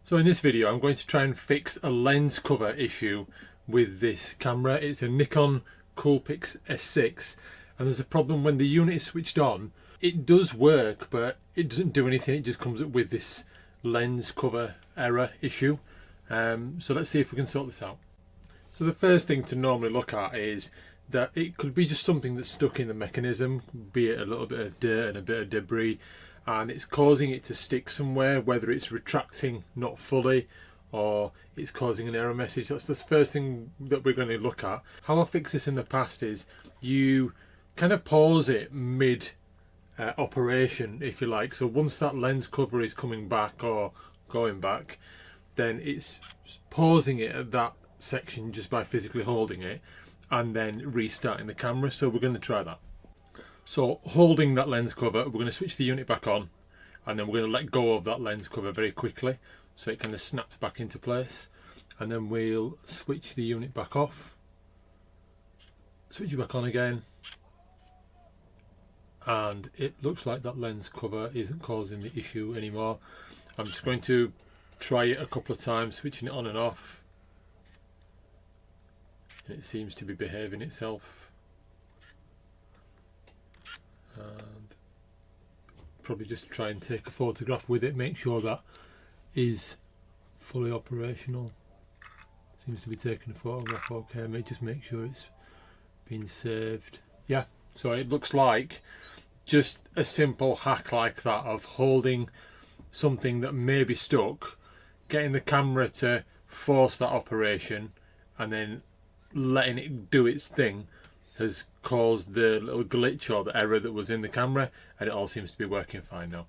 So in this video I'm going to try and fix a lens cover issue with this camera. It's a Nikon Coolpix S6 and there's a problem when the unit is switched on. It does work but it doesn't do anything, it just comes up with this lens cover error issue. So let's see if we can sort this out. So the first thing to normally look at is that it could be just something that's stuck in the mechanism, be it a little bit of dirt and a bit of debris, and it's causing it to stick somewhere, whether it's retracting not fully or it's causing an error message. That's the first thing that we're going to look at. How I've fixed this in the past is you kind of pause it mid operation, if you like. So once that lens cover is coming back or going back, then it's pausing it at that section just by physically holding it and then restarting the camera. So we're going to try that. So holding that lens cover, we're going to switch the unit back on and then we're going to let go of that lens cover very quickly so it kind of snaps back into place, and then we'll switch the unit back off, switch it back on again, and it looks like that lens cover isn't causing the issue anymore. I'm just going to try it a couple of times, switching it on and off, and it seems to be behaving itself. And probably just try and take a photograph with it, make sure that is fully operational. Seems to be taking a photograph okay, just make sure it's been saved. Yeah, so it looks like just a simple hack like that of holding something that may be stuck, getting the camera to force that operation and then letting it do its thing has caused the little glitch or the error that was in the camera, and it all seems to be working fine now.